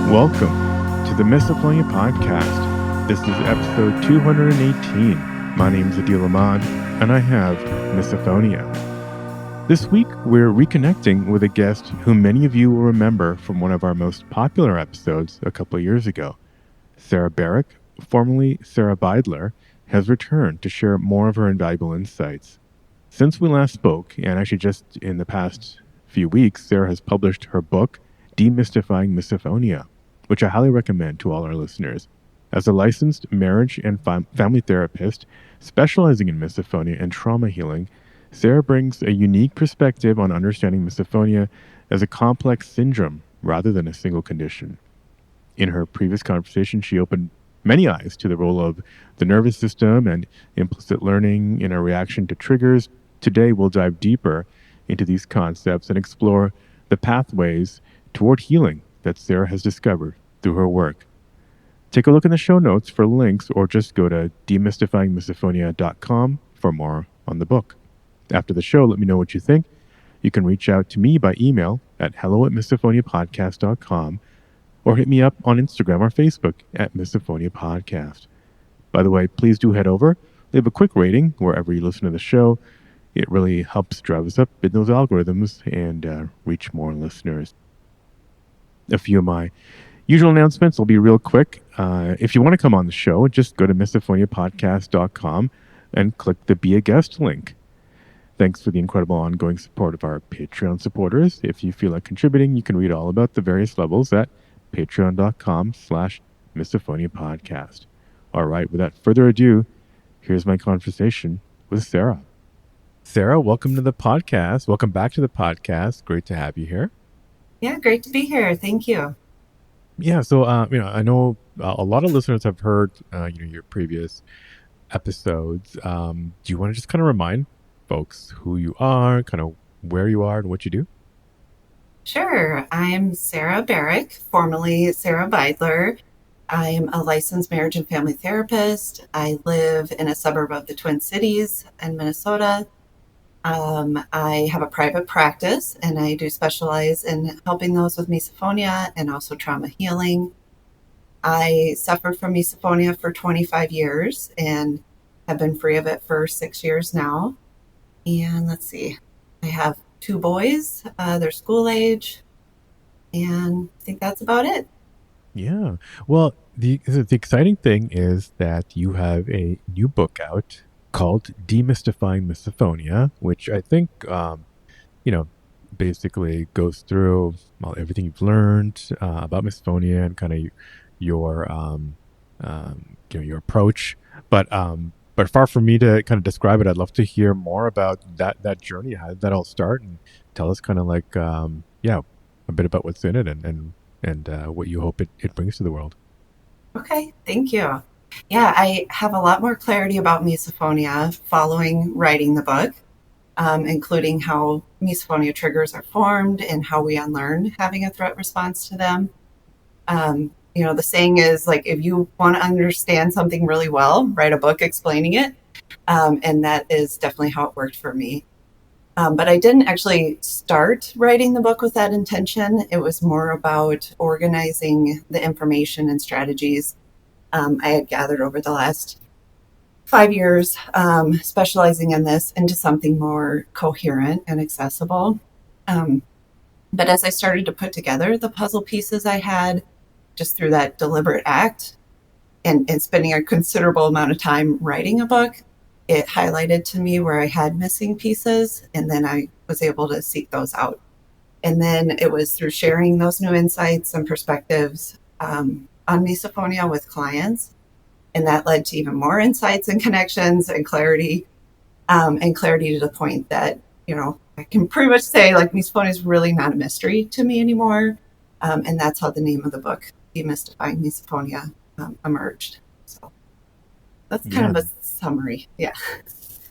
Welcome to the Misophonia podcast. This is episode 218. My name is Adil Ahmad, and I have Misophonia. This week, we're reconnecting with a guest who many of you will remember from one of our most popular episodes a couple of years ago. Sara Barrick, formerly Sara Beidler, has returned to share more of her invaluable insights. Since we last spoke, and actually just in the past few weeks, Sara has published her book, Demystifying Misophonia, which I highly recommend to all our listeners. As a licensed marriage and family therapist specializing in misophonia and trauma healing, Sara brings a unique perspective on understanding misophonia as a complex syndrome rather than a single condition. In her previous conversation, she opened many eyes to the role of the nervous system and implicit learning in our reaction to triggers. Today, we'll dive deeper into these concepts and explore the pathways toward healing that Sara has discovered through her work. Take a look in the show notes for links or just go to demystifyingmisophonia.com for more on the book. After the show, let me know what you think. You can reach out to me by email at hello@misophoniapodcast.com or hit me up on Instagram or Facebook at Misophonia Podcast. By the way, please do head over, leave a quick rating wherever you listen to the show. It really helps drive us up in those algorithms and reach more listeners. A few of my usual announcements will be real quick. If you want to come on the show, just go to misophoniapodcast.com and click the Be a Guest link. Thanks for the incredible ongoing support of our Patreon supporters. If you feel like contributing, you can read all about the various levels at patreon.com/misophoniapodcast. All right, without further ado, here's my conversation with Sara. Sara, welcome to the podcast. Welcome back to the podcast. Great to have you here. Yeah, great to be here. Thank you. Yeah, so I know a lot of listeners have heard your previous episodes. Do you want to just kind of remind folks who you are, kind of where you are, and what you do? Sure. I'm Sara Barrick, formerly Sara Beidler. I'm a licensed marriage and family therapist. I live in a suburb of the Twin Cities in Minnesota. I have a private practice, and I do specialize in helping those with misophonia and also trauma healing. I suffered from misophonia for 25 years and have been free of it for 6 years now. And let's see, I have 2 boys. They're school age, and I think that's about it. Yeah. Well, the exciting thing is that you have a new book out called Demystifying Misophonia, which I think, basically goes through everything you've learned about misophonia and kind of your, your approach. But far from me to kind of describe it, I'd love to hear more about that journey. How did that all start? And tell us kind of like, a bit about what's in it and what you hope it brings to the world. Okay, thank you. Yeah, I have a lot more clarity about misophonia following writing the book, including how misophonia triggers are formed and how we unlearn having a threat response to them. The saying is like, if you want to understand something really well, write a book explaining it. And that is definitely how it worked for me. But I didn't actually start writing the book with that intention. It was more about organizing the information and strategies I had gathered over the last 5 years, specializing in this into something more coherent and accessible. But as I started to put together the puzzle pieces I had, just through that deliberate act and spending a considerable amount of time writing a book, it highlighted to me where I had missing pieces, and then I was able to seek those out. And then it was through sharing those new insights and perspectives on misophonia with clients, and that led to even more insights and connections and clarity to the point that, I can pretty much say like misophonia is really not a mystery to me anymore. And that's how the name of the book, Demystifying Misophonia, emerged. So that's kind of a summary. Yeah.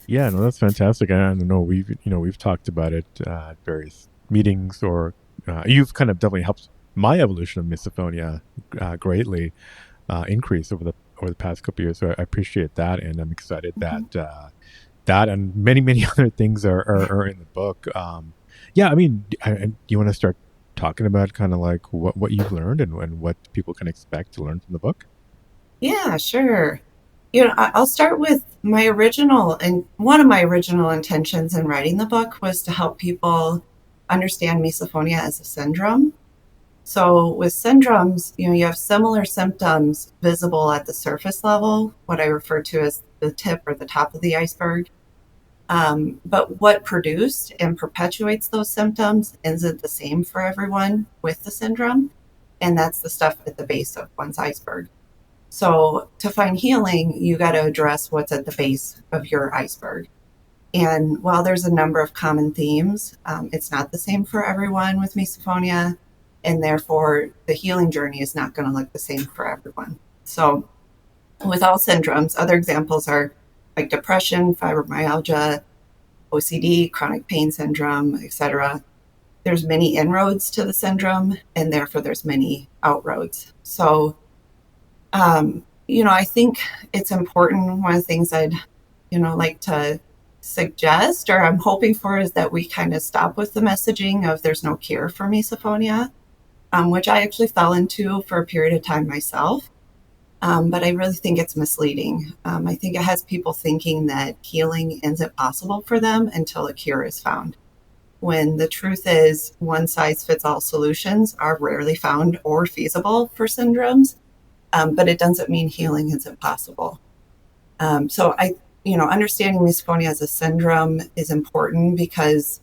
Yeah, no, that's fantastic. I don't know, we've talked about it at various meetings, or you've kind of definitely helped my evolution of misophonia greatly increase over the past couple of years. So I appreciate that, and I'm excited that that and many other things are in the book. Do you want to start talking about kind of like what you've learned and what people can expect to learn from the book? Yeah, sure. I'll start with my original, and one of my original intentions in writing the book was to help people understand misophonia as a syndrome. So with syndromes, you have similar symptoms visible at the surface level, what I refer to as the tip or the top of the iceberg. But what produced and perpetuates those symptoms isn't the same for everyone with the syndrome. And that's the stuff at the base of one's iceberg. So to find healing, you got to address what's at the base of your iceberg. And while there's a number of common themes, it's not the same for everyone with misophonia. And therefore, the healing journey is not going to look the same for everyone. So with all syndromes, other examples are like depression, fibromyalgia, OCD, chronic pain syndrome, etc. There's many inroads to the syndrome, and therefore there's many outroads. So, I think it's important. One of the things I'd, like to suggest, or I'm hoping for, is that we kind of stop with the messaging of there's no cure for misophonia, which I actually fell into for a period of time myself. But I really think it's misleading. I think it has people thinking that healing isn't possible for them until a cure is found. When the truth is, one size fits all solutions are rarely found or feasible for syndromes, but it doesn't mean healing isn't possible. So understanding misophonia as a syndrome is important because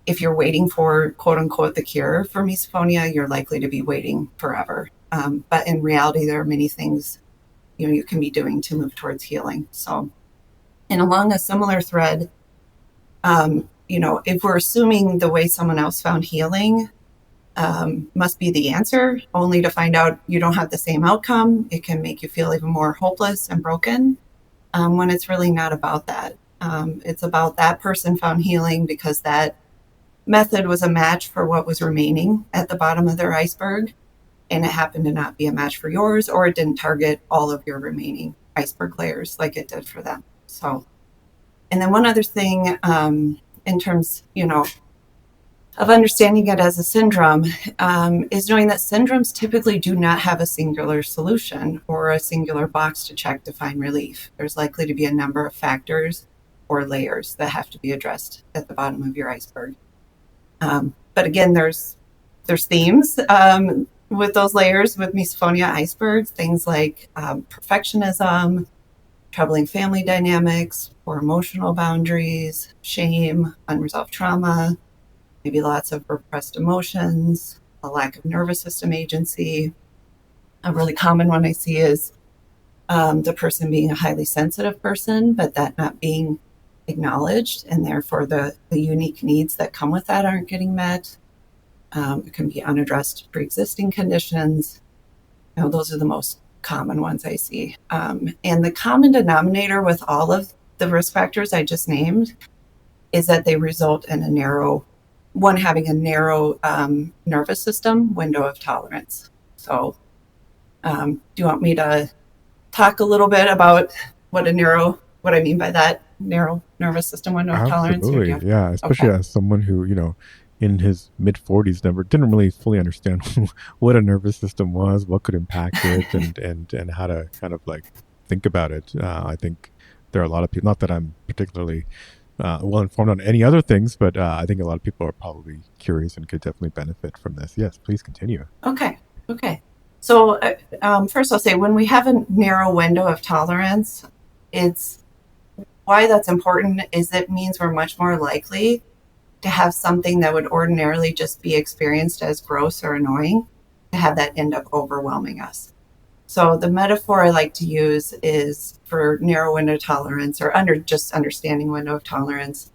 if you're waiting for quote unquote the cure for misophonia, you're likely to be waiting forever. But in reality, there are many things you can be doing to move towards healing. So, and along a similar thread, if we're assuming the way someone else found healing must be the answer, only to find out you don't have the same outcome, it can make you feel even more hopeless and broken when it's really not about that. It's about that person found healing because that method was a match for what was remaining at the bottom of their iceberg, and it happened to not be a match for yours, or it didn't target all of your remaining iceberg layers like it did for them. So, and then one other thing in terms, of understanding it as a syndrome is knowing that syndromes typically do not have a singular solution or a singular box to check to find relief. There's likely to be a number of factors or layers that have to be addressed at the bottom of your iceberg. But again, there's themes with those layers with misophonia icebergs, things like perfectionism, troubling family dynamics, poor emotional boundaries, shame, unresolved trauma, maybe lots of repressed emotions, a lack of nervous system agency. A really common one I see is the person being a highly sensitive person, but that not being acknowledged, and therefore the unique needs that come with that aren't getting met. It can be unaddressed pre-existing conditions. Those are the most common ones I see. And the common denominator with all of the risk factors I just named is that they result in having a narrow nervous system window of tolerance. So do you want me to talk a little bit about what I mean by that narrow nervous system window of tolerance? Absolutely, yeah. Especially as someone who, in his mid 40s, didn't really fully understand what a nervous system was, what could impact it, and how to kind of like think about it. I think there are a lot of people. Not that I'm particularly well informed on any other things, but I think a lot of people are probably curious and could definitely benefit from this. Yes, please continue. Okay. So first I'll say when we have a narrow window of tolerance, it's why that's important is it means we're much more likely to have something that would ordinarily just be experienced as gross or annoying, to have that end up overwhelming us. So the metaphor I like to use is for narrow window tolerance, or just understanding window of tolerance,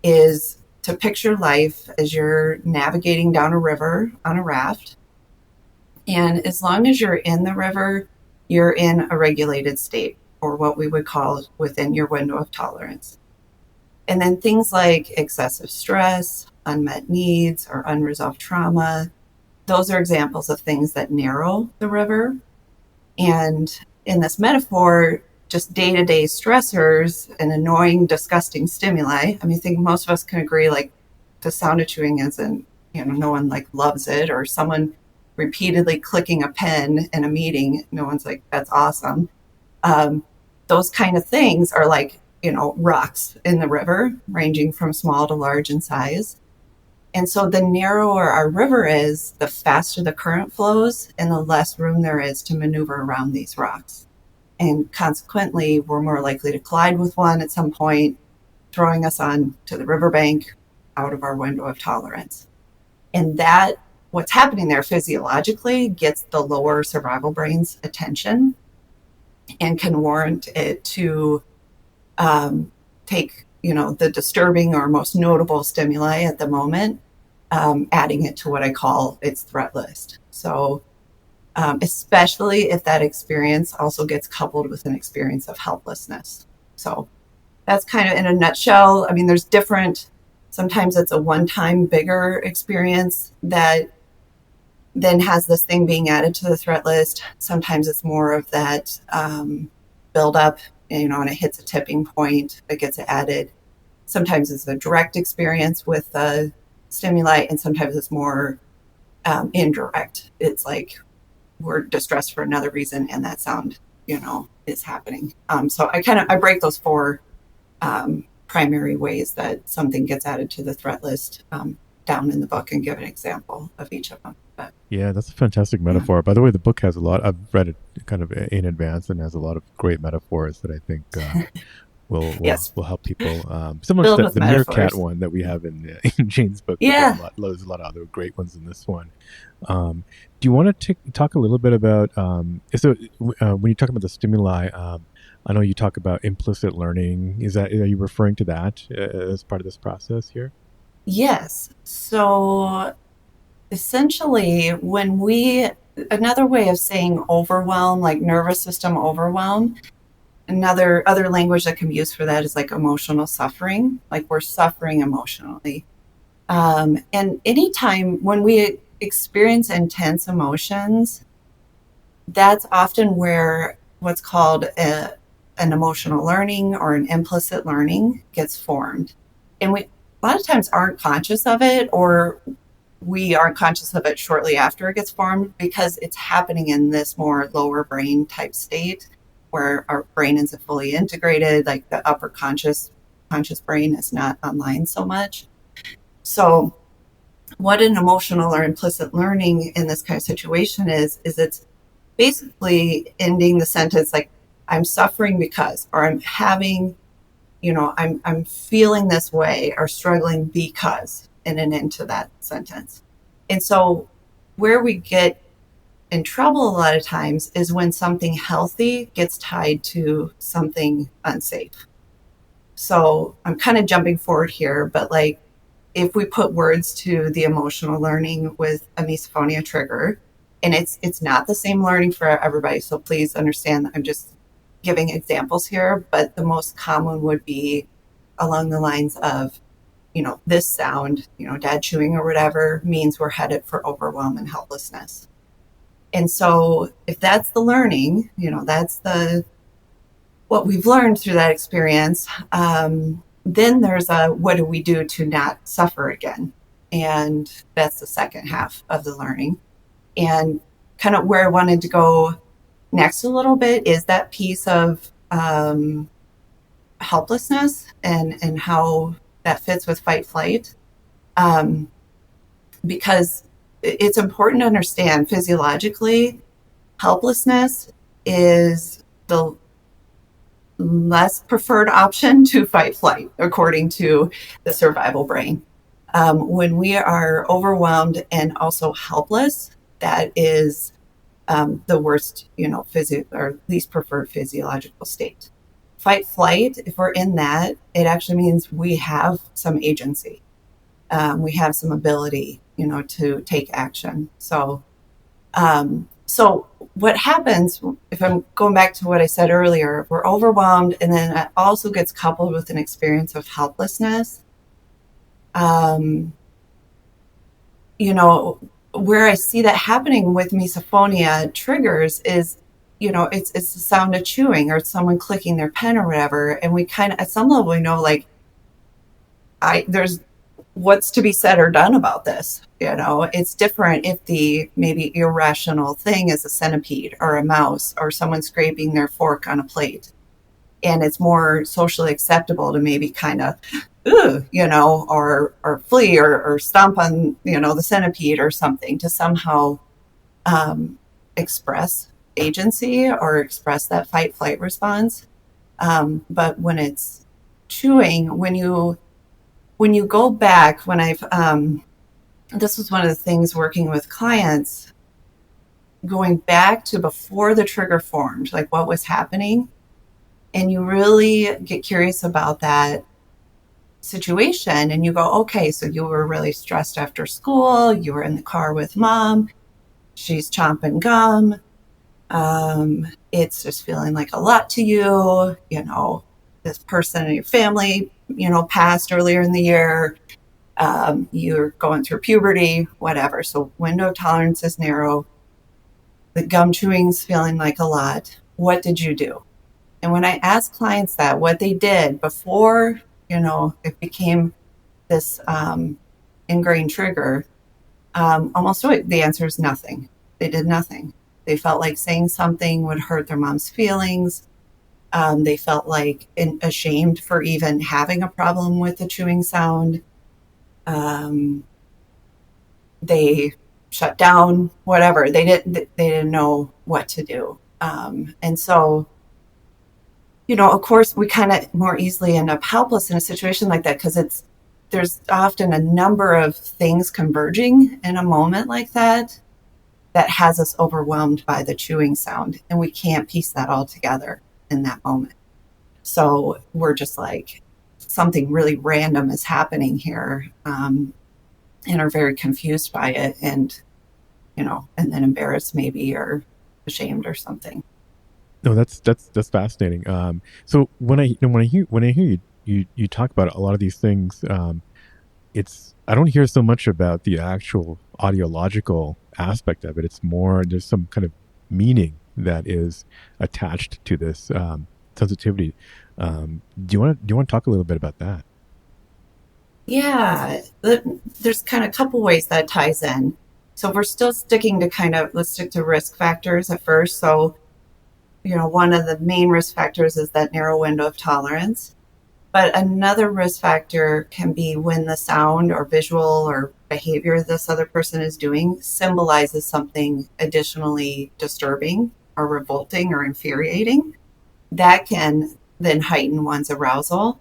is to picture life as you're navigating down a river on a raft. And as long as you're in the river, you're in a regulated state, or what we would call within your window of tolerance. And then things like excessive stress, unmet needs, or unresolved trauma, those are examples of things that narrow the river. And in this metaphor, just day-to-day stressors and annoying, disgusting stimuli. I think most of us can agree, like the sound of chewing isn't no one like loves it, or someone repeatedly clicking a pen in a meeting, no one's like, that's awesome. Um, those kind of things are like, rocks in the river, ranging from small to large in size. And so the narrower our river is, the faster the current flows and the less room there is to maneuver around these rocks. And consequently, we're more likely to collide with one at some point, throwing us on to the riverbank out of our window of tolerance. And that, what's happening there physiologically, gets the lower survival brain's attention and can warrant it to take, the disturbing or most notable stimuli at the moment, adding it to what I call its threat list. So, especially if that experience also gets coupled with an experience of helplessness. So that's kind of in a nutshell. I mean, there's different, sometimes it's a one-time bigger experience that then has this thing being added to the threat list. Sometimes it's more of that build up, and it hits a tipping point that gets added. Sometimes it's a direct experience with the stimuli, and sometimes it's more indirect. It's like we're distressed for another reason, and that sound, is happening. So I break those four primary ways that something gets added to the threat list down in the book, and give an example of each of them. But, yeah, that's a fantastic metaphor. Yeah. By the way, the book has a lot. I've read it kind of in advance and has a lot of great metaphors that I think will help people. Similar to the meerkat one that we have in Jane's book. Yeah, there's a lot of other great ones in this one. Do you want to talk a little bit about when you talk about the stimuli? I know you talk about implicit learning. Are you referring to that as part of this process here? Yes. So essentially, another way of saying overwhelm, like nervous system overwhelm, other language that can be used for that is like emotional suffering, like we're suffering emotionally. And anytime when we experience intense emotions, that's often where what's called an emotional learning or an implicit learning gets formed. And we a lot of times aren't conscious of it, or we aren't conscious of it shortly after it gets formed, because it's happening in this more lower brain type state where our brain isn't fully integrated, like the upper conscious brain is not online so much. So what an emotional or implicit learning in this kind of situation is it's basically ending the sentence like, I'm suffering because, or I'm having, I'm feeling this way or struggling because, and an end to that sentence. And so where we get in trouble a lot of times is when something healthy gets tied to something unsafe. So I'm kind of jumping forward here, but like if we put words to the emotional learning with a misophonia trigger, and it's not the same learning for everybody, so please understand that I'm just giving examples here, but the most common would be along the lines of, this sound, dad chewing or whatever, means we're headed for overwhelm and helplessness. And so if that's the learning, that's what we've learned through that experience, then there's what do we do to not suffer again? And that's the second half of the learning. And kind of where I wanted to go next a little bit is that piece of helplessness and how that fits with fight flight. Because it's important to understand physiologically, helplessness is the less preferred option to fight flight, according to the survival brain. When we are overwhelmed and also helpless, that is the worst, or least preferred physiological state. Fight flight, if we're in that, it actually means we have some agency. We have some ability, to take action. So what happens, if I'm going back to what I said earlier, we're overwhelmed, and then it also gets coupled with an experience of helplessness. Where I see that happening with misophonia triggers is, it's the sound of chewing or someone clicking their pen or whatever. And we kind of, at some level, we know, like, there's what's to be said or done about this? It's different if the maybe irrational thing is a centipede or a mouse or someone scraping their fork on a plate. And it's more socially acceptable to maybe kind of, or flee or stomp on, the centipede or something to somehow express agency or express that fight flight response. But when it's chewing, when you go back, when I've this was one of the things working with clients, going back to before the trigger formed, like what was happening, and you really get curious about that situation, and you go, okay, so you were really stressed after school, you were in the car with mom, she's chomping gum, it's just feeling like a lot to you, this person in your family, passed earlier in the year, you're going through puberty, whatever. So window of tolerance is narrow. The gum chewing's feeling like a lot. What did you do? And when I ask clients that, what they did before, it became this ingrained trigger, almost always the answer is nothing. They did nothing. They felt like saying something would hurt their mom's feelings. They felt like ashamed for even having a problem with the chewing sound. They shut down, whatever. They didn't know what to do. And so, of course, we kind of more easily end up helpless in a situation like that because there's often a number of things converging in a moment like that has us overwhelmed by the chewing sound, and we can't piece that all together in that moment. So we're just like, something really random is happening here, and are very confused by it, and and then embarrassed maybe or ashamed or something. No, that's fascinating. So when I hear you talk about a lot of these things, it's I don't hear so much about the actual audiological aspect of it. It's more there's some kind of meaning that is attached to this sensitivity. Do you want to talk a little bit about that? Yeah, there's kind of a couple ways that ties in. So if we're still sticking to let's stick to risk factors at first. So, one of the main risk factors is that narrow window of tolerance. But another risk factor can be when the sound or visual or behavior this other person is doing symbolizes something additionally disturbing or revolting or infuriating. That can then heighten one's arousal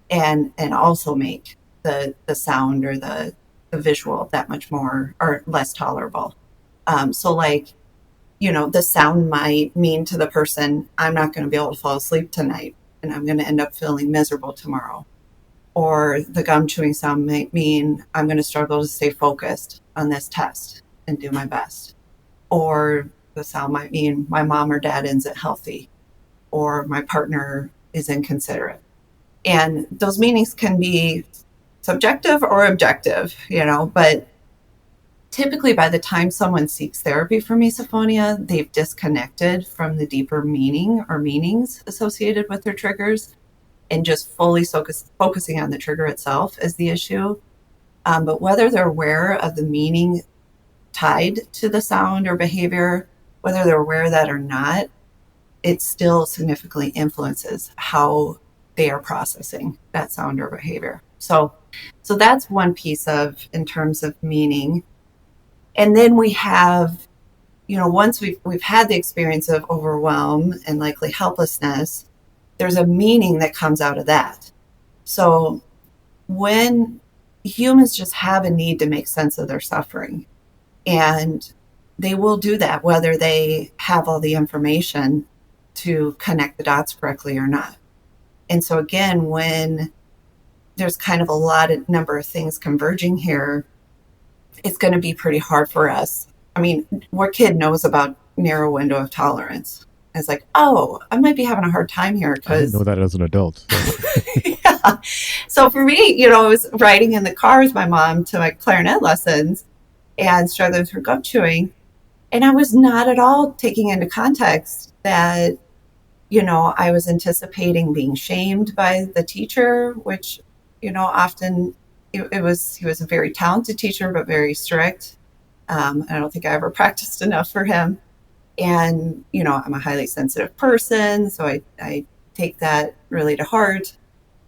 and also make the sound or the visual that much more or less tolerable. So like, the sound might mean to the person, I'm not going to be able to fall asleep tonight and I'm going to end up feeling miserable tomorrow. Or the gum chewing sound might mean I'm going to struggle to stay focused on this test and do my best. Or the sound might mean my mom or dad isn't healthy, or my partner is inconsiderate. And those meanings can be subjective or objective, but typically by the time someone seeks therapy for misophonia, they've disconnected from the deeper meaning or meanings associated with their triggers and just fully focusing on the trigger itself as the issue. But whether they're aware of the meaning tied to the sound or behavior, whether they're aware of that or not, it still significantly influences how they are processing that sound or behavior. So that's one piece of in terms of meaning. And then we have, once we've had the experience of overwhelm and likely helplessness, there's a meaning that comes out of that. So when humans just have a need to make sense of their suffering, and they will do that whether they have all the information to connect the dots correctly or not. And so again, when there's kind of a number of things converging here, it's going to be pretty hard for us. I mean, what kid knows about narrow window of tolerance? It's like, oh, I might be having a hard time here I didn't know because that as an adult. So. yeah. So for me, I was riding in the car with my mom to my clarinet lessons and struggling through gum chewing. And I was not at all taking into context that, I was anticipating being shamed by the teacher, which, often he was a very talented teacher, but very strict. I don't think I ever practiced enough for him. And, I'm a highly sensitive person, so I take that really to heart.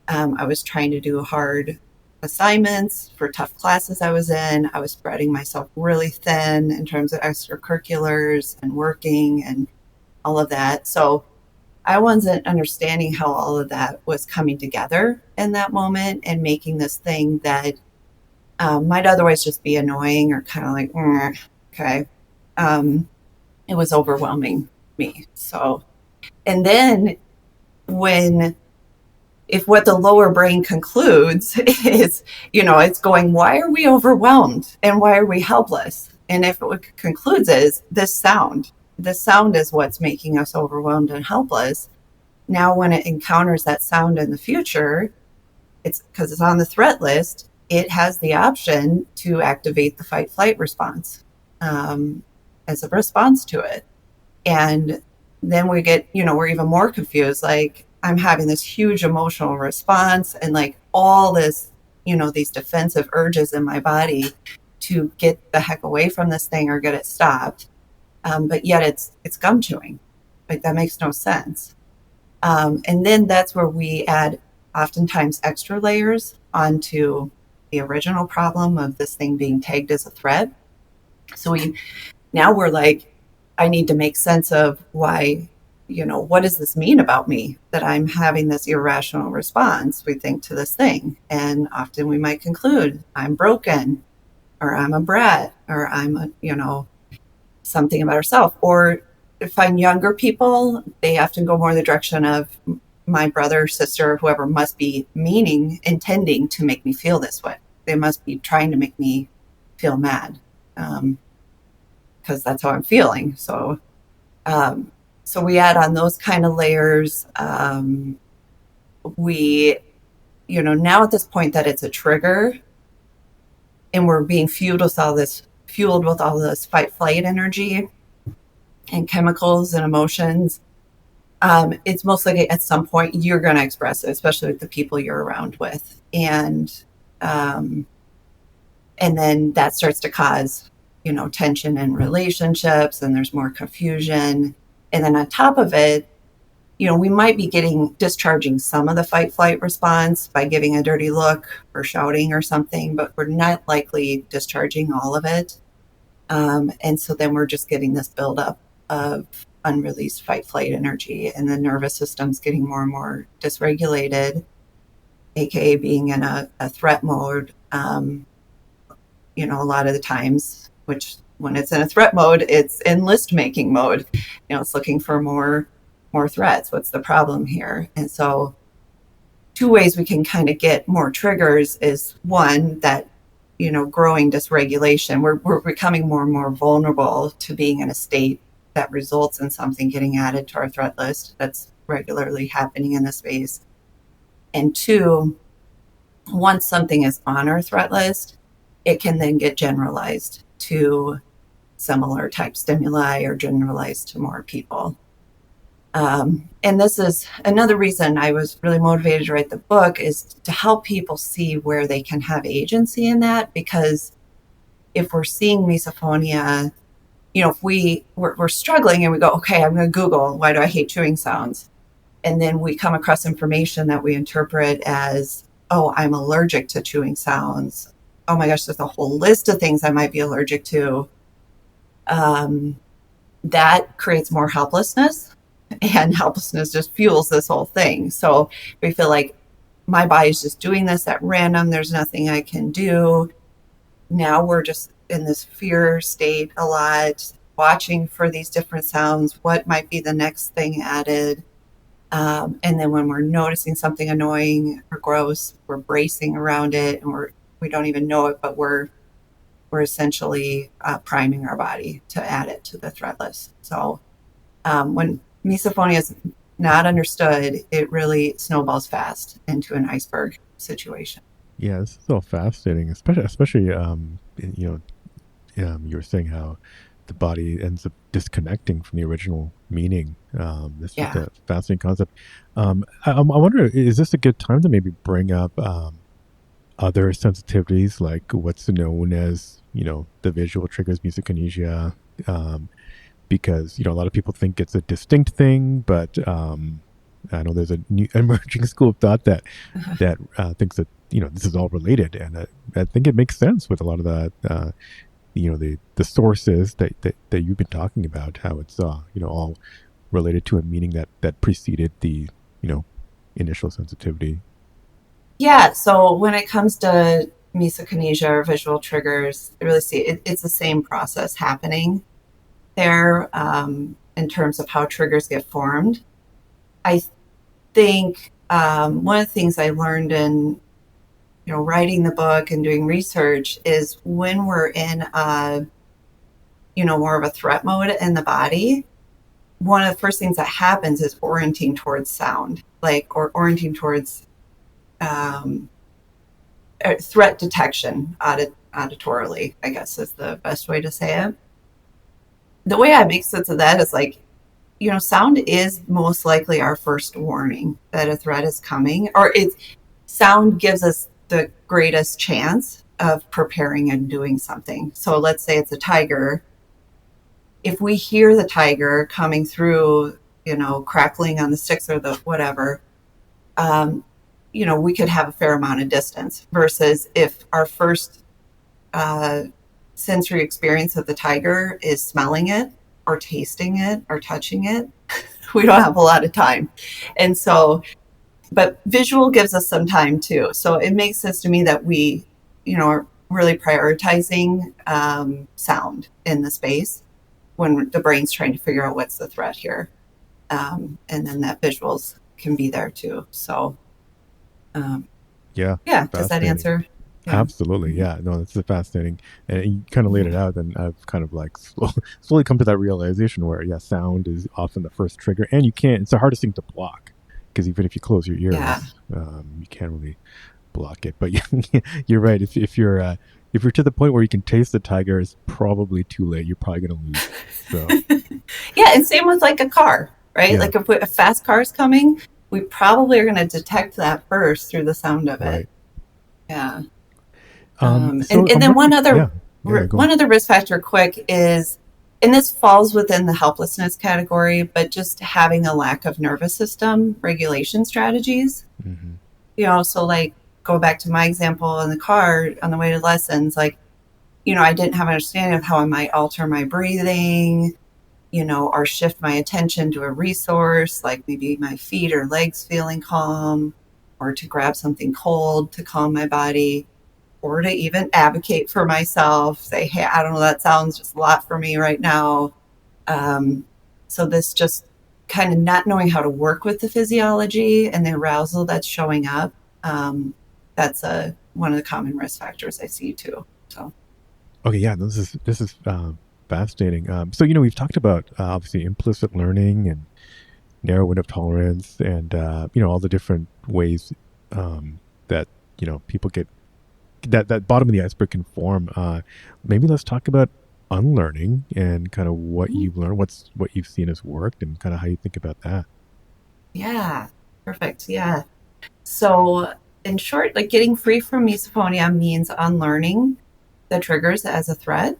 I was trying to do hard assignments for tough classes I was in. I was spreading myself really thin in terms of extracurriculars and working and all of that. So I wasn't understanding how all of that was coming together in that moment and making this thing that might otherwise just be annoying or kind of like, okay. Um, it was overwhelming me. So, and then when, if what the lower brain concludes is, it's going, why are we overwhelmed and why are we helpless? And if it concludes is this sound is what's making us overwhelmed and helpless. Now, when it encounters that sound in the future, it's because it's on the threat list, it has the option to activate the fight flight response as a response to it. And then we get, we're even more confused. Like, I'm having this huge emotional response and like all this, these defensive urges in my body to get the heck away from this thing or get it stopped. But yet it's gum chewing. Like, that makes no sense. And then that's where we add oftentimes extra layers onto the original problem of this thing being tagged as a threat. So we're like, I need to make sense of why, what does this mean about me that I'm having this irrational response, we think, to this thing? And often we might conclude I'm broken, or I'm a brat, or something about ourselves. Or find younger people, they often go more in the direction of my brother, sister, whoever must be intending to make me feel this way. They must be trying to make me feel mad. Because that's how I'm feeling. So we add on those kind of layers. We, now at this point that it's a trigger and we're being fueled with all this fight flight energy and chemicals and emotions, it's most likely at some point you're going to express it, especially with the people you're around with. And then that starts to cause tension in relationships, and there's more confusion. And then on top of it, we might be discharging some of the fight flight response by giving a dirty look or shouting or something, but we're not likely discharging all of it. And so then we're just getting this buildup of unreleased fight flight energy, and the nervous system's getting more and more dysregulated, aka being in a threat mode. A lot of the times, which when it's in a threat mode, it's in list making mode. It's looking for more threats. What's the problem here? And so two ways we can kind of get more triggers is one, that, growing dysregulation. We're becoming more and more vulnerable to being in a state that results in something getting added to our threat list. That's regularly happening in this space. And two, once something is on our threat list, it can then get generalized to similar type stimuli or generalized to more people. And this is another reason I was really motivated to write the book, is to help people see where they can have agency in that. Because if we're seeing misophonia, if we're struggling and we go, okay, I'm going to Google, why do I hate chewing sounds? And then we come across information that we interpret as, oh, I'm allergic to chewing sounds. Oh my gosh, there's a whole list of things I might be allergic to. That creates more helplessness, and helplessness just fuels this whole thing. So we feel like my body's just doing this at random. There's nothing I can do. Now we're just in this fear state a lot, watching for these different sounds. What might be the next thing added? And then when we're noticing something annoying or gross, we're bracing around it, and we don't even know it, but we're essentially priming our body to add it to the threat list. So when misophonia is not understood, it really snowballs fast into an iceberg situation. Yeah, this is all fascinating, especially you were saying how the body ends up disconnecting from the original meaning. This is a fascinating concept. I wonder, is this a good time to maybe bring up other sensitivities like what's known as, the visual triggers musikinesia, because, a lot of people think it's a distinct thing, but I know there's a new emerging school of thought that thinks that, this is all related. And I think it makes sense with a lot of the sources that you've been talking about, how it's, all related to a meaning that preceded the, initial sensitivity. Yeah, so when it comes to mesokinesia or visual triggers, I really see it's the same process happening there in terms of how triggers get formed. I think one of the things I learned in writing the book and doing research is when we're in a more of a threat mode in the body, one of the first things that happens is orienting towards sound, like or orienting towards um, threat detection auditorily, I guess is the best way to say it. The way I make sense of that is like, sound is most likely our first warning that a threat is coming, or it's sound gives us the greatest chance of preparing and doing something. So let's say it's a tiger. If we hear the tiger coming through, crackling on the sticks or the whatever, um, we could have a fair amount of distance versus if our first uh, sensory experience of the tiger is smelling it or tasting it or touching it, we don't have a lot of time. And so, but visual gives us some time too. So it makes sense to me that we, are really prioritizing sound in the space when the brain's trying to figure out what's the threat here. And then that visuals can be there too. So, um, Yeah, yeah, does that fascinating. answer? Yeah. Absolutely, Mm-hmm. yeah. No, this is fascinating, and you kind of laid it Mm-hmm. out, and I've kind of like slowly come to that realization where, yeah, sound is often the first trigger, and you can't. It's the hardest thing to block because even if you close your Yeah. ears, you can't really block it. But you're right. If you're to the point where you can taste the tiger, it's probably too late. You're probably going to lose it. So Yeah, and same with like a car, right? yeah, Like if a fast car is coming, we probably are going to detect that first through the sound of it. right. Yeah. So And I'm then wondering. Yeah, yeah. Go on. one other risk factor, quick, is, and this falls within the helplessness category, but just having a lack of nervous system regulation strategies. Hmm. So like go back to my example in the car on the way to lessons, like I didn't have an understanding of how I might alter my breathing, or shift my attention to a resource, like maybe my feet or legs feeling calm, or to grab something cold to calm my body, or to even advocate for myself, say, hey, I don't know, that sounds just a lot for me right now. Um, so this just kind of not knowing how to work with the physiology and the arousal that's showing up. That's one of the common risk factors I see too. So Okay, yeah, this is fascinating. So we've talked about obviously implicit learning and narrow window of tolerance, and all the different ways that people get that bottom of the iceberg can form. Maybe let's talk about unlearning and kind of what you've learned, what you've seen has worked, and kind of how you think about that. yeah, perfect. Yeah. So in short, like getting free from misophonia means unlearning the triggers as a threat.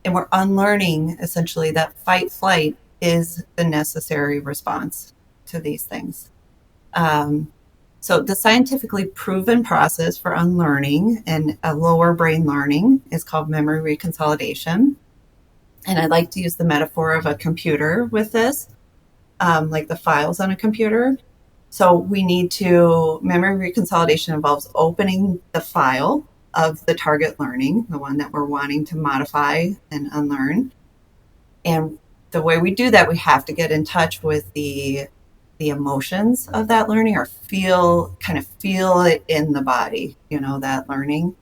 And we're unlearning essentially that fight flight is the necessary response to these things. Um, so, the scientifically proven process for unlearning and a lower brain learning is called memory reconsolidation. And I like to use the metaphor of a computer with this, like the files on a computer. So, memory reconsolidation involves opening the file of the target learning, the one that we're wanting to modify and unlearn. And the way we do that, we have to get in touch with the emotions of that learning, or feel it in the body, that learning.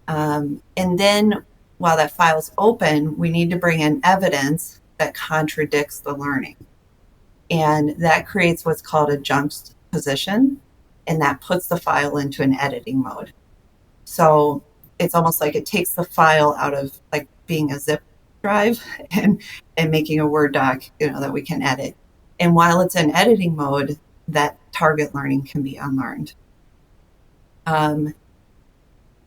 And then while that file's open, we need to bring in evidence that contradicts the learning. And that creates what's called a juxtaposition, and that puts the file into an editing mode. So it's almost like it takes the file out of like being a zip drive and making a Word doc, that we can edit. And while it's in editing mode, that target learning can be unlearned. Um,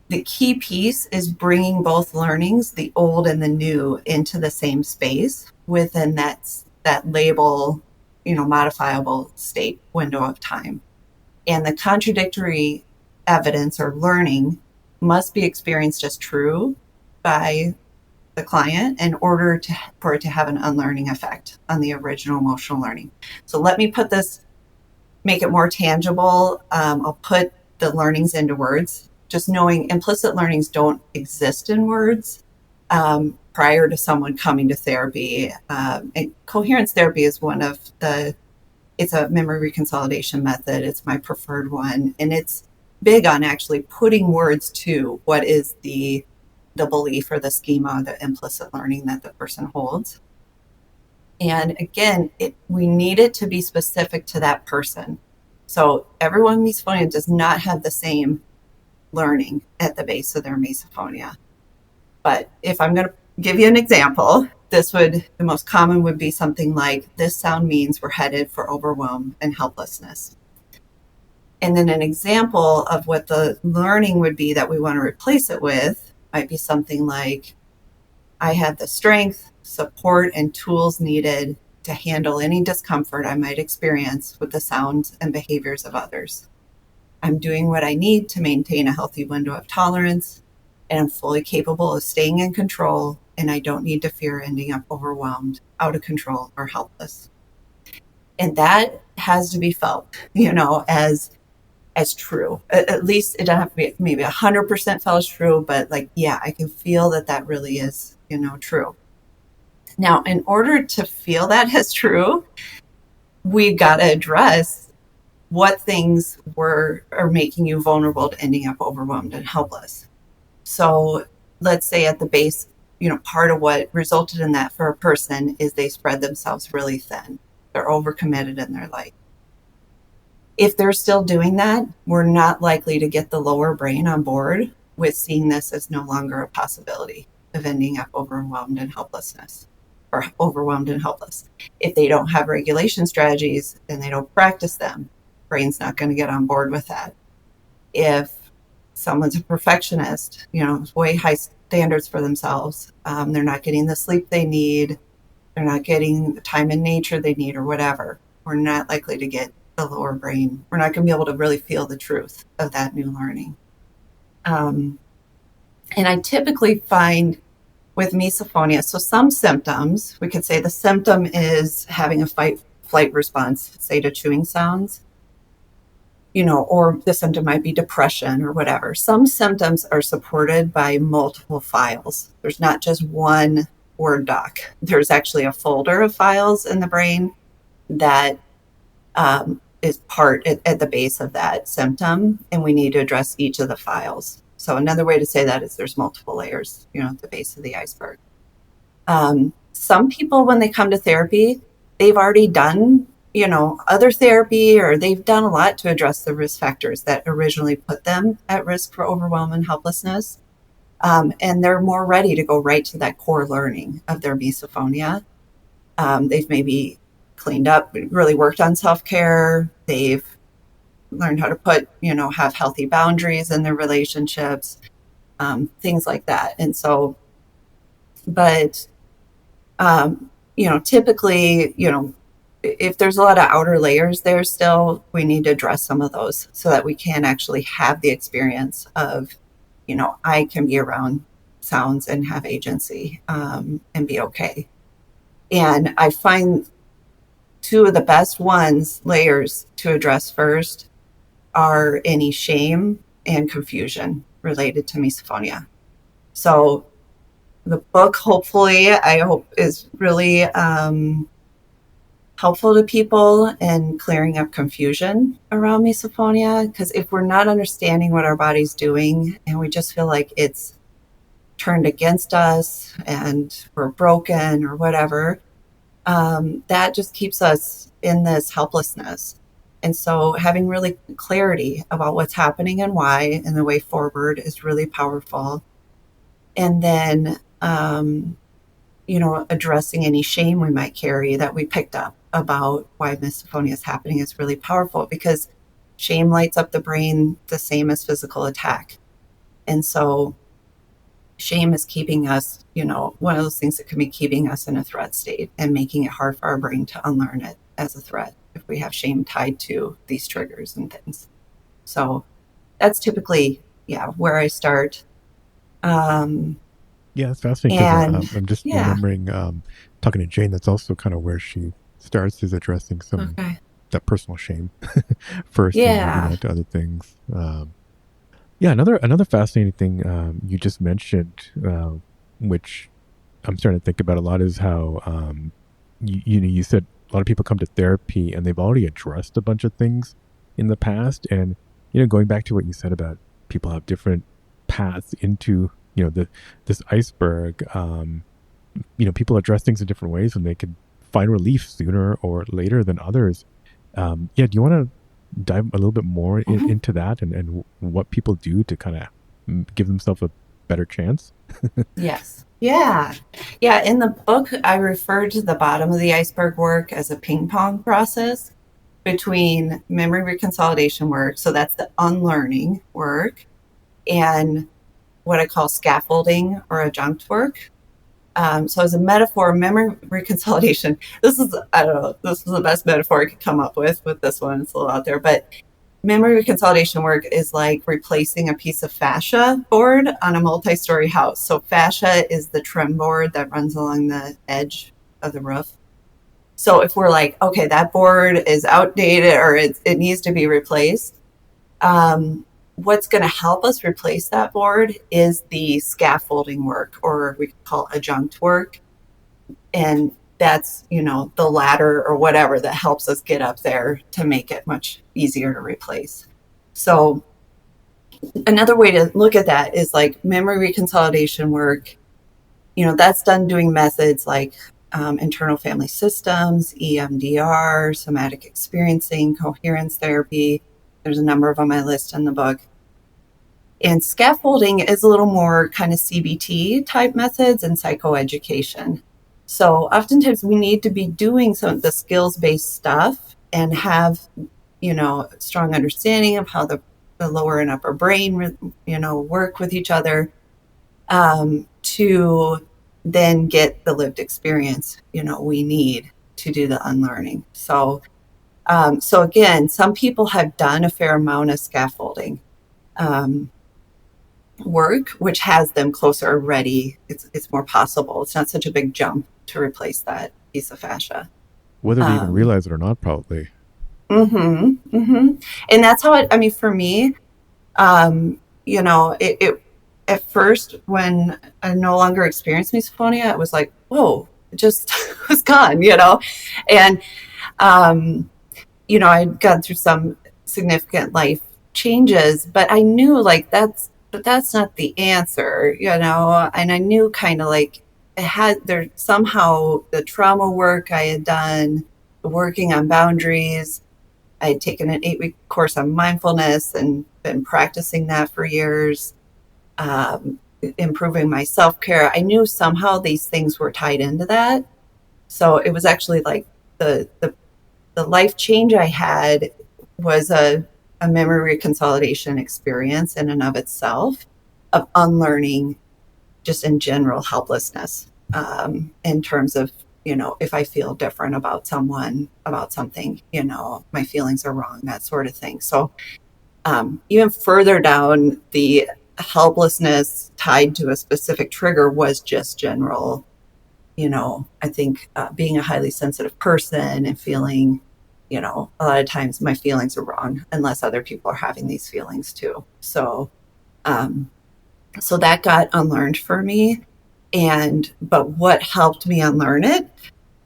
the key piece is bringing both learnings, the old and the new, into the same space within that label, modifiable state window of time. And the contradictory evidence or learning must be experienced as true by the client in order for it to have an unlearning effect on the original emotional learning. So let me make it more tangible. I'll put the learnings into words, just knowing implicit learnings don't exist in words prior to someone coming to therapy. And coherence therapy is it's a memory reconsolidation method. It's my preferred one. And it's big on actually putting words to what is the belief or the schema, the implicit learning that the person holds. And again, we need it to be specific to that person. So everyone with misophonia does not have the same learning at the base of their misophonia. But if I'm going to give you an example, the most common would be something like, this sound means we're headed for overwhelm and helplessness. And then an example of what the learning would be that we want to replace it with might be something like, I have the strength, support, and tools needed to handle any discomfort I might experience with the sounds and behaviors of others. I'm doing what I need to maintain a healthy window of tolerance, and I'm fully capable of staying in control, and I don't need to fear ending up overwhelmed, out of control, or helpless. And that has to be felt, as true. At least it doesn't have to be maybe 100% felt as true, but I can feel that really is, true. Now, in order to feel that as true, we've got to address what things are making you vulnerable to ending up overwhelmed and helpless. So let's say at the base, part of what resulted in that for a person is they spread themselves really thin. They're overcommitted in their life. If they're still doing that, we're not likely to get the lower brain on board with seeing this as no longer a possibility of ending up overwhelmed and helplessness or overwhelmed and helpless. If they don't have regulation strategies and they don't practice them, brain's not going to get on board with that. If someone's a perfectionist, way high standards for themselves, they're not getting the sleep they need, they're not getting the time in nature they need or whatever, we're not likely to get the lower brain. We're not going to be able to really feel the truth of that new learning. And I typically find with misophonia, so some symptoms, we could say the symptom is having a fight-flight response, say to chewing sounds, or the symptom might be depression or whatever. Some symptoms are supported by multiple files. There's not just one Word doc. There's actually a folder of files in the brain that is part at the base of that symptom, and we need to address each of the files. So another way to say that is there's multiple layers, at the base of the iceberg. Some people, when they come to therapy, they've already done, other therapy, or they've done a lot to address the risk factors that originally put them at risk for overwhelm and helplessness. And they're more ready to go right to that core learning of their misophonia. They've maybe cleaned up, really worked on self-care. They've learned how to have healthy boundaries in their relationships, things like that. And so, but, typically, if there's a lot of outer layers there still, we need to address some of those so that we can actually have the experience of, I can be around sounds and have agency and be okay. And I find two of the best layers to address first are any shame and confusion related to misophonia. So the book, hopefully, I hope, is really helpful to people in clearing up confusion around misophonia. Because if we're not understanding what our body's doing and we just feel like it's turned against us and we're broken or whatever, that just keeps us in this helplessness. And so having really clarity about what's happening and why and the way forward is really powerful. And then, addressing any shame we might carry that we picked up about why misophonia is happening is really powerful, because shame lights up the brain the same as physical attack. And so shame is keeping us, one of those things that can be keeping us in a threat state and making it hard for our brain to unlearn it as a threat if we have shame tied to these triggers and things. So that's typically, yeah, where I start. Um, Yeah, it's fascinating because and I'm just yeah, remembering talking to Jane. That's also kind of where she starts, is addressing some okay. that personal shame first, and moving Yeah. on to other things. Yeah, another fascinating thing you just mentioned, which I'm starting to think about a lot, is how you said a lot of people come to therapy and they've already addressed a bunch of things in the past, and going back to what you said about people have different paths into this iceberg. People address things in different ways and they could find relief sooner or later than others. Yeah, do you want to dive a little bit more Mhm. into that, and what people do to kind of give themselves a better chance? Yes. Yeah. Yeah. In the book, I refer to the bottom of the iceberg work as a ping pong process between memory reconsolidation work. So that's the unlearning work, and what I call scaffolding or adjunct work. So as a metaphor, memory reconsolidation, this is, I don't know, this is the best metaphor I could come up with this one. It's a little out there, but memory reconsolidation work is like replacing a piece of fascia board on a multi-story house. So fascia is the trim board that runs along the edge of the roof. So if we're like, okay, that board is outdated or it needs to be replaced, um, what's going to help us replace that board is the scaffolding work, or we call adjunct work. And that's, the ladder or whatever that helps us get up there to make it much easier to replace. So another way to look at that is like memory reconsolidation work. That's done doing methods like internal family systems, EMDR, somatic experiencing, coherence therapy. There's a number of them I list in the book. And scaffolding is a little more kind of CBT type methods and psychoeducation. So oftentimes we need to be doing some of the skills based stuff and have, strong understanding of how the lower and upper brain, work with each other, to then get the lived experience, we need to do the unlearning. So again, some people have done a fair amount of scaffolding. Um, Work, which has them closer already. It's more possible. It's not such a big jump to replace that piece of fascia. Whether they even Um, realize it or not, probably. and that's how I mean, for me, it at first when I no longer experienced misophonia, it was like, whoa, it just was gone, and um, I'd gone through some significant life changes, but I knew like that's not the answer, and I knew kind of like it had there somehow the trauma work I had done, working on boundaries. I had taken an 8-week course on mindfulness and been practicing that for years, improving my self care. I knew somehow these things were tied into that. So it was actually like the life change I had was a memory consolidation experience in and of itself, of unlearning just in general helplessness, in terms of, if I feel different about someone, about something, my feelings are wrong, that sort of thing. So even further down, the helplessness tied to a specific trigger was just general, I think being a highly sensitive person and feeling, a lot of times my feelings are wrong unless other people are having these feelings too. Um, so that got unlearned for me. But what helped me unlearn it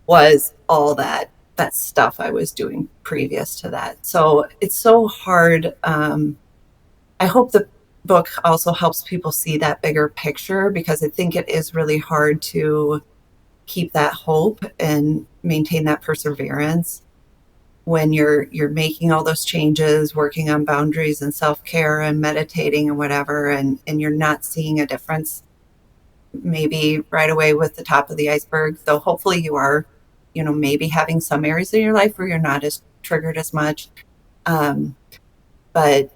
was all that stuff I was doing previous to that. So it's so hard. I hope the book also helps people see that bigger picture, because I think it is really hard to keep that hope and maintain that perseverance when you're making all those changes, working on boundaries and self-care and meditating and whatever, and you're not seeing a difference maybe right away with the top of the iceberg, though hopefully you are, maybe having some areas in your life where you're not as triggered as much. um, but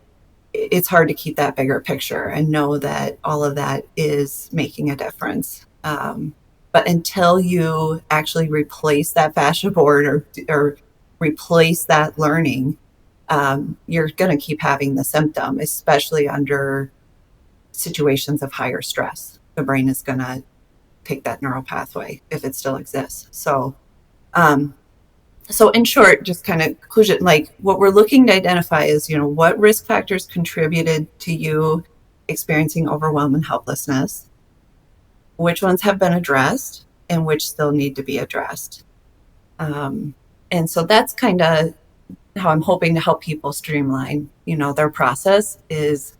it's hard to keep that bigger picture and know that all of that is making a difference. But until you actually replace that fascia board or replace that learning, you're going to keep having the symptom, especially under situations of higher stress. The brain is going to take that neural pathway if it still exists. Um, so in short, just kind of conclusion, like what we're looking to identify is, what risk factors contributed to you experiencing overwhelm and helplessness, which ones have been addressed, and which still need to be addressed. And so that's kind of how I'm hoping to help people streamline, their process is,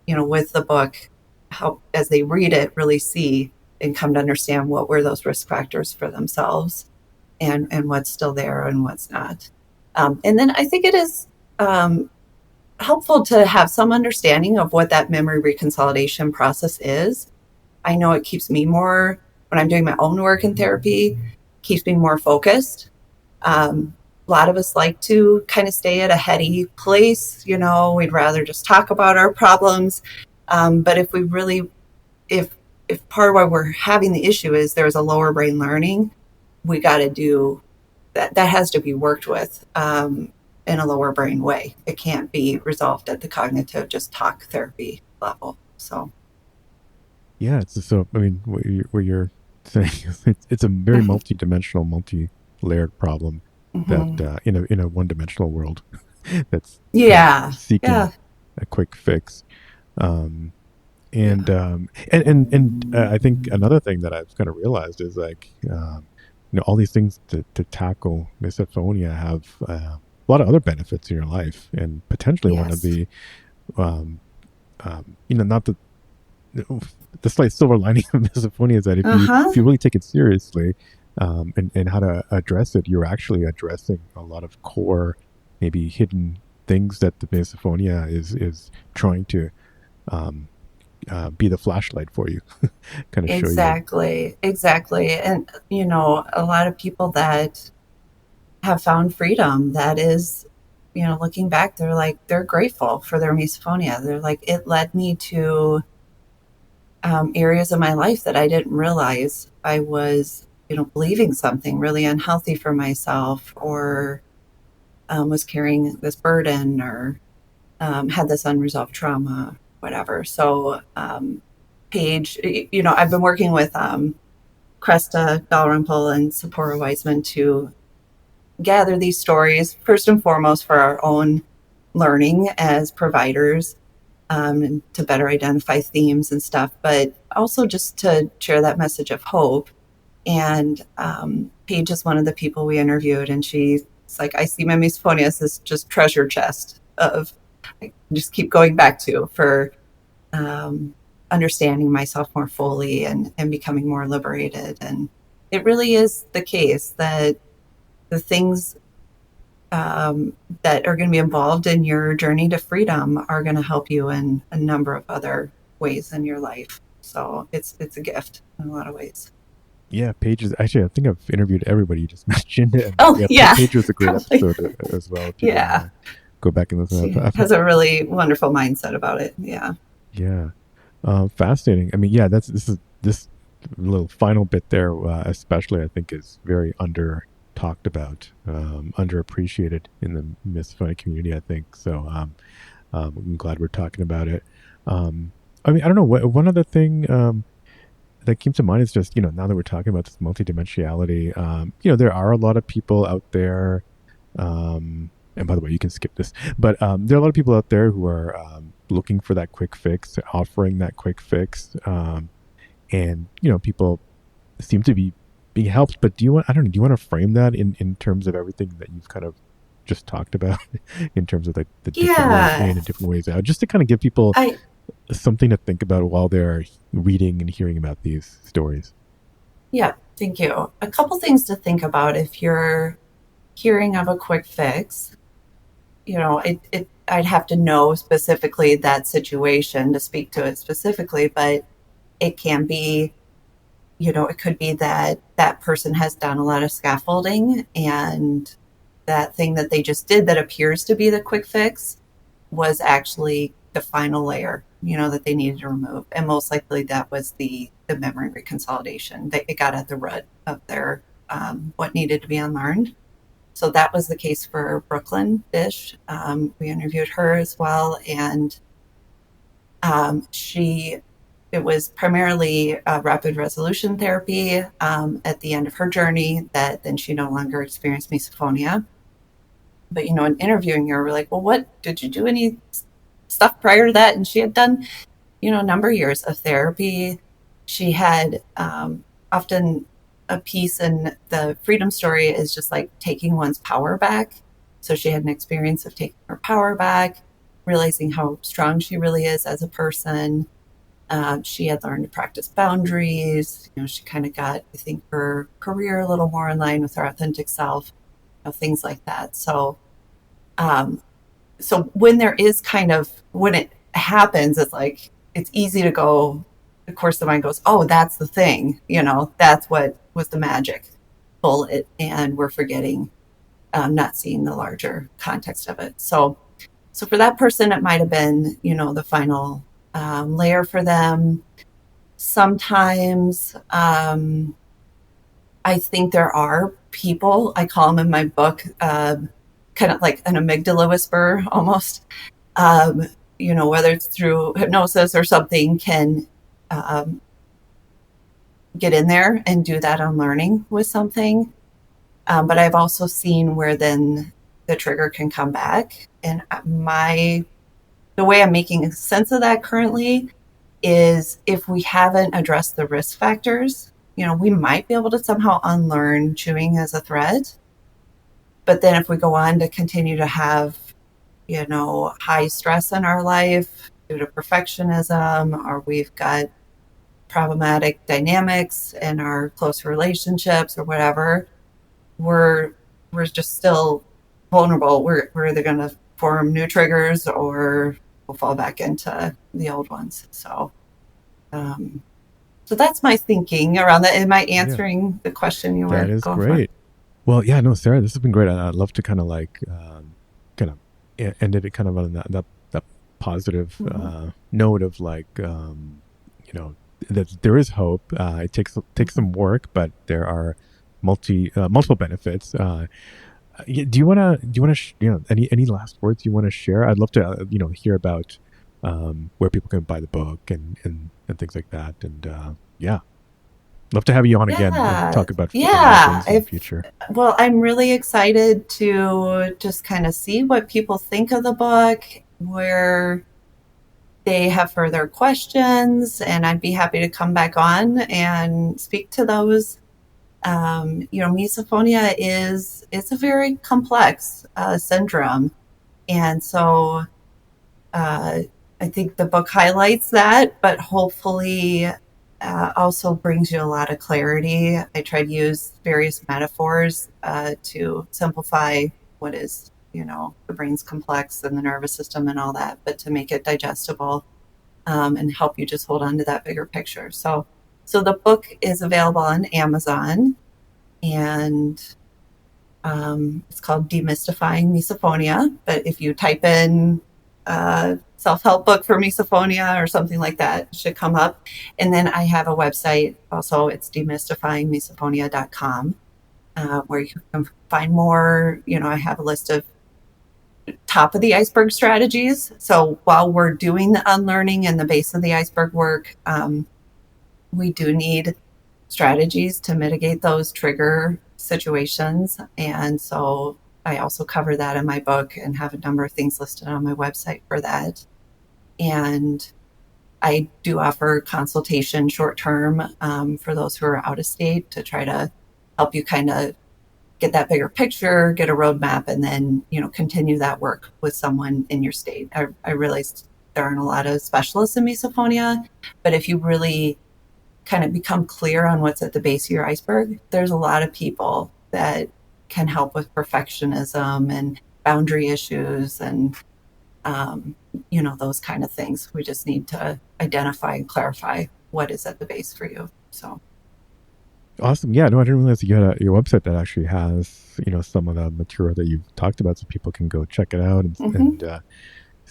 with the book, help as they read it, really see and come to understand what were those risk factors for themselves and what's still there and what's not. And then I think it is helpful to have some understanding of what that memory reconsolidation process is. I know it keeps me more, when I'm doing my own work in therapy, keeps me more focused. A lot of us like to kind of stay at a heady place. We'd rather just talk about our problems. But if we really, if part of why we're having the issue is there's a lower brain learning, we got to do that. That has to be worked with in a lower brain way. It can't be resolved at the cognitive, just talk therapy level. So. Yeah, so I mean, what you're saying is it's a very multi-dimensional, multi-layered problem Mm-hmm. that in a one-dimensional world that's kind of Yeah. seeking Yeah. a quick fix. Um, Yeah. and I think another thing that I've kind of realized is like all these things to tackle misophonia have a lot of other benefits in your life, and potentially one of Yes. the not the slight silver lining of misophonia is that if you Uh-huh. really take it seriously, and how to address it, you're actually addressing a lot of core, maybe hidden things that the misophonia is trying to um, be the flashlight for you, kind of show you. Exactly. Exactly. And, a lot of people that have found freedom, that is, looking back, they're grateful for their misophonia. They're like, it led me to areas of my life that I didn't realize I was, believing something really unhealthy for myself, or was carrying this burden, or had this unresolved trauma, whatever. So, Paige, I've been working with Cresta Dalrymple and Sephora Weisman to gather these stories, first and foremost for our own learning as providers, and to better identify themes and stuff, but also just to share that message of hope. And Paige is one of the people we interviewed, and she's like, I see my misophonia as this just treasure chest of I just keep going back to for um, understanding myself more fully and becoming more liberated. And it really is the case that the things that are going to be involved in your journey to freedom are going to help you in a number of other ways in your life. So it's a gift in a lot of ways. Yeah, Paige is actually, I think I've interviewed everybody you just mentioned, and Oh yeah, yeah, Paige was a great probably. episode as well. If people want Yeah, to go back and listen, she has a really wonderful mindset about it. Yeah. yeah, fascinating. I mean, yeah, this little final bit there, especially I think is very under talked about, underappreciated in the misophonia community. I think so. I'm glad we're talking about it. I mean, I don't know. One other thing that came to mind is just now that we're talking about this multidimensionality, there are a lot of people out there. And by the way, you can skip this, but there are a lot of people out there who are looking for that quick fix, offering that quick fix, and people seem to be being helped. But I don't know, do you want to frame that in terms of everything that you've kind of just talked about, in terms of the different ways Yeah. in and different ways out, just to kind of give people I something to think about while they're reading and hearing about these stories? Yeah, thank you. A couple things to think about if you're hearing of a quick fix. I'd have to know specifically that situation to speak to it specifically, but it can be, it could be that that person has done a lot of scaffolding, and that thing that they just did that appears to be the quick fix was actually the final layer, that they needed to remove. And most likely that was the memory reconsolidation. It got at the root of their what needed to be unlearned. So that was the case for Brooklyn Bish. We interviewed her as well, and it was primarily rapid resolution therapy at the end of her journey that then she no longer experienced misophonia. But, in interviewing her, we're like, well, what did you do any stuff prior to that? And she had done, a number of years of therapy. She had often a piece in the freedom story is just like taking one's power back. So she had an experience of taking her power back, realizing how strong she really is as a person. She had learned to practice boundaries. She kind of got, I think, her career a little more in line with her authentic self, things like that. So, so when when it happens, it's like, it's easy to go, of course, the mind goes, oh, that's the thing, that's what was the magic bullet. And we're forgetting, not seeing the larger context of it. So for that person, it might have been, the final layer for them. Sometimes I think there are people, I call them in my book, kind of like an amygdala whisperer almost, whether it's through hypnosis or something, can get in there and do that unlearning with something. But I've also seen where then the trigger can come back. And the way I'm making sense of that currently is if we haven't addressed the risk factors, we might be able to somehow unlearn chewing as a threat. But then if we go on to continue to have, high stress in our life due to perfectionism, or we've got problematic dynamics in our close relationships or whatever, we're just still vulnerable. We're either going to form new triggers or we'll fall back into the old ones. So that's my thinking around that. Am I answering the question you were going for? That is great. Well, yeah, no, Sarah, this has been great. I'd love to kind of ended it kind of on that positive note of that there is hope. It takes some work, but there are multiple benefits. Do you want to any last words you want to share? I'd love to hear about where people can buy the book and things like that. And love to have you on again and talk about things in the future. Well, I'm really excited to just kind of see what people think of the book, where they have further questions, and I'd be happy to come back on and speak to those. Misophonia it's a very complex syndrome. And so I think the book highlights that, but hopefully also brings you a lot of clarity. I try to use various metaphors to simplify what is, the brain's complex and the nervous system and all that, but to make it digestible and help you just hold on to that bigger picture. So the book is available on Amazon, and it's called Demystifying Misophonia. But if you type in self-help book for misophonia or something like that, it should come up. And then I have a website also. It's demystifyingmisophonia.com, where you can find more. I have a list of top of the iceberg strategies. So while we're doing the unlearning and the base of the iceberg work, we do need strategies to mitigate those trigger situations. And so I also cover that in my book and have a number of things listed on my website for that. And I do offer consultation short term for those who are out of state to try to help you kind of get that bigger picture, get a roadmap, and then, continue that work with someone in your state. I realized there aren't a lot of specialists in misophonia, but if you really kind of become clear on what's at the base of your iceberg, there's a lot of people that can help with perfectionism and boundary issues and, those kind of things. We just need to identify and clarify what is at the base for you. So. Awesome. Yeah, no, I didn't realize you had your website that actually has, some of the material that you've talked about, so people can go check it out and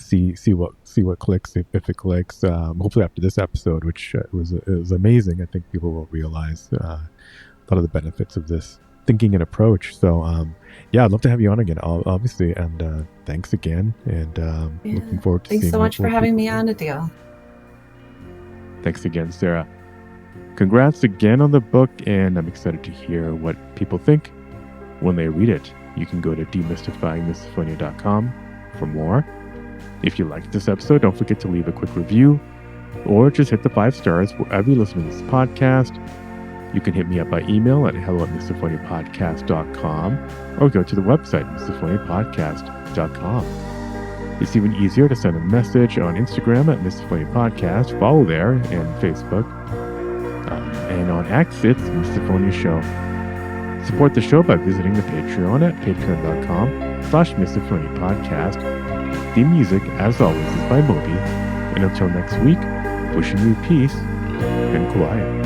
see what clicks if it clicks. Hopefully after this episode, which was amazing, I think people will realize a lot of the benefits of this thinking and approach. So yeah, I'd love to have you on again, obviously, and thanks again, and looking forward to Thanks seeing so much for having me do. on, Adil. Thanks again, Sarah. Congrats again on the book, and I'm excited to hear what people think when they read it. You can go to demystifyingmisophonia.com for more. If you liked this episode, don't forget to leave a quick review or just hit the 5 stars wherever you listen to this podcast. You can hit me up by email at hello@misophoniapodcast.com or go to the website, misophoniapodcast.com. It's even easier to send a message on Instagram at Misophonia Podcast. Follow there, and Facebook. And on X, it's Misophonia Show. Support the show by visiting the Patreon at patreon.com/Misophonia Podcast. The music, as always, is by Moby. And until next week, wishing you peace and quiet.